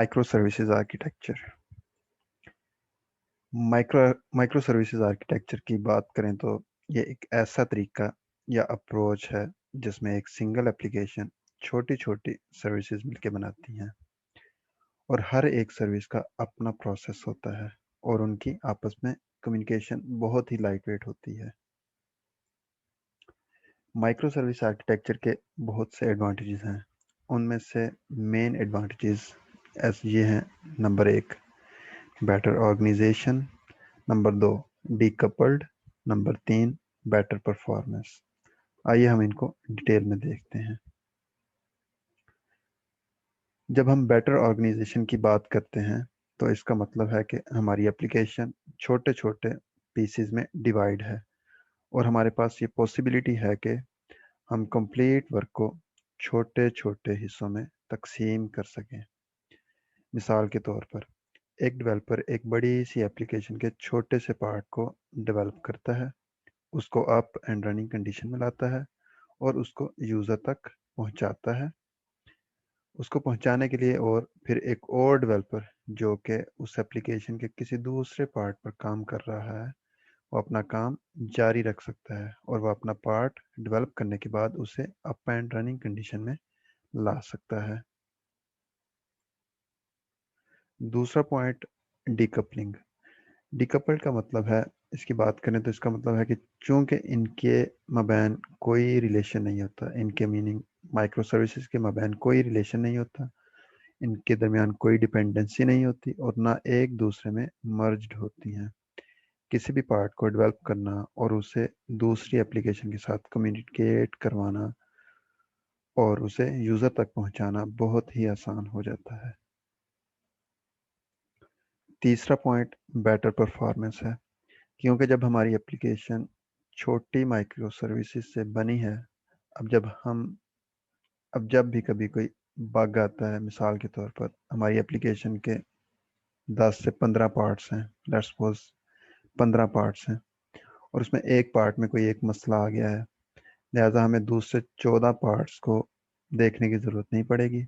Micro services architecture. Micro services architecture की बात करें तो ये एक ऐसा तरीका या अप्रोच है जिसमें एक सिंगल एप्लीकेशन छोटी छोटी सर्विसेज मिलकर बनाती हैं और हर एक सर्विस का अपना प्रोसेस होता है और उनकी आपस में कम्युनिकेशन बहुत ही लाइट वेट होती है। माइक्रो सर्विस आर्किटेक्चर के बहुत से एडवांटेजेस हैं। उनमें से मेन एडवांटेजेस ये हैं। Number 1, better organisation. Number 2, decoupled. Number 3, better performance. आइए हम इनको डिटेल में देखते हैं। जब हम बेटर ऑर्गेनाइजेशन की बात करते हैं तो इसका मतलब है कि हमारी एप्लीकेशन छोटे छोटे पीसेस में डिवाइड है और हमारे पास ये पॉसिबिलिटी है कि हम कंप्लीट वर्क को छोटे छोटे हिस्सों में तकसीम कर सकें। मिसाल के तौर पर एक डेवलपर एक बड़ी सी एप्लीकेशन के छोटे से पार्ट को डेवलप करता है, उसको अप एंड रनिंग कंडीशन में लाता है और उसको यूज़र तक पहुंचाता है। उसको पहुंचाने के लिए और फिर एक और डेवलपर जो कि उस एप्लीकेशन के किसी दूसरे पार्ट पर काम कर रहा है, वो अपना काम जारी रख सकता है और वो अपना पार्ट डेवलप करने के बाद उसे अप एंड रनिंग कंडीशन में ला सकता है। दूसरा पॉइंट, डीकपलिंग। डीकपल्ड का मतलब है, इसकी बात करें तो इसका मतलब है कि चूंकि इनके मबैन कोई रिलेशन नहीं होता, इनके मीनिंग माइक्रो सर्विसेज के मबैन कोई रिलेशन नहीं होता, इनके दरमियान कोई डिपेंडेंसी नहीं होती और ना एक दूसरे में मर्ज्ड होती हैं। किसी भी पार्ट को डेवलप करना और उसे दूसरी एप्लीकेशन के साथ कम्युनिकेट करवाना और उसे यूज़र तक पहुंचाना बहुत ही आसान हो जाता है। तीसरा पॉइंट, बेटर परफॉर्मेंस है। क्योंकि जब हमारी एप्लीकेशन छोटी माइक्रो सर्विसेज से बनी है, अब जब भी कभी कोई बग आता है, मिसाल के तौर पर हमारी एप्लीकेशन के 10 से 15 पार्ट्स हैं, लेट्स सपोज 15 पार्ट्स हैं और उसमें एक पार्ट में कोई एक मसला आ गया है, लिहाजा हमें दूसरे 14 पार्ट्स को देखने की ज़रूरत नहीं पड़ेगी।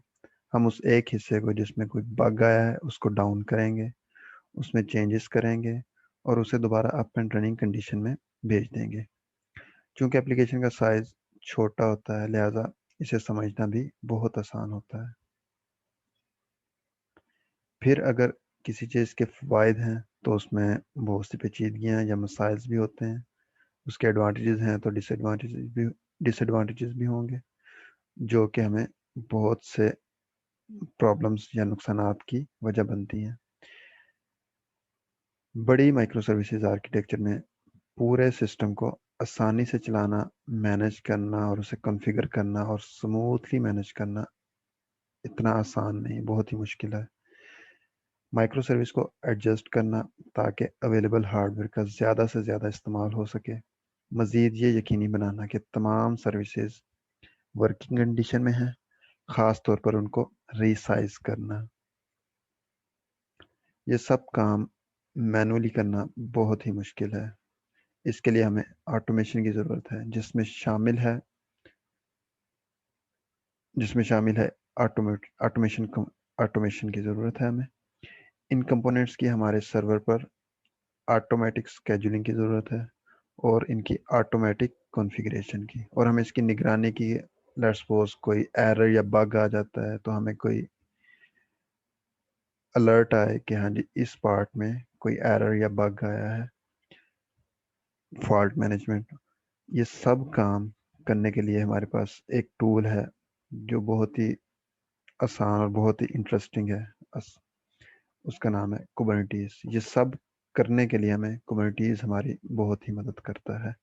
हम उस एक हिस्से को जिसमें कोई बग आया है उसको डाउन करेंगे, उसमें चेंजेस करेंगे और उसे दोबारा अप एंड रनिंग कंडीशन में भेज देंगे। चूंकि एप्लीकेशन का साइज छोटा होता है, लिहाजा इसे समझना भी बहुत आसान होता है। फिर अगर किसी चीज़ के फ़वाइद हैं तो उसमें बहुत सी पेचीदगियाँ या मसाइल्स भी होते हैं। उसके एडवांटेजेस हैं तो डिसएडवांटेजेस भी होंगे, जो कि हमें बहुत से प्रॉब्लम्स या नुकसानात की वजह बनती हैं। बड़ी माइक्रो सर्विसेज आर्किटेक्चर में पूरे सिस्टम को आसानी से चलाना, मैनेज करना और उसे कॉन्फ़िगर करना और स्मूथली मैनेज करना इतना आसान नहीं, बहुत ही मुश्किल है। माइक्रो सर्विस को एडजस्ट करना ताकि अवेलेबल हार्डवेयर का ज़्यादा से ज़्यादा इस्तेमाल हो सके। मज़ीद ये यकीनी बनाना कि तमाम सर्विसेज वर्किंग कंडीशन में हैं, ख़ास तौर पर उनको रीसाइज करना। ये सब काम मैनुअली करना बहुत ही मुश्किल है। इसके लिए हमें ऑटोमेशन की ज़रूरत है, जिसमें शामिल है ऑटोमेशन की ज़रूरत है हमें। इन कंपोनेंट्स की हमारे सर्वर पर ऑटोमेटिक स्केजुलिंग की ज़रूरत है और इनकी ऑटोमेटिक कॉन्फ़िगरेशन की, और हमें इसकी निगरानी की। लेट्स सपोज कोई एरर या बग आ जाता है तो हमें कोई अलर्ट आए कि हाँ जी इस पार्ट में कोई एरर या बग आया है, फॉल्ट मैनेजमेंट। ये सब काम करने के लिए हमारे पास एक टूल है जो बहुत ही आसान और बहुत ही इंटरेस्टिंग है। उसका नाम है कुबरनेटीज। ये सब करने के लिए हमें कुबरनेटीज हमारी बहुत ही मदद करता है।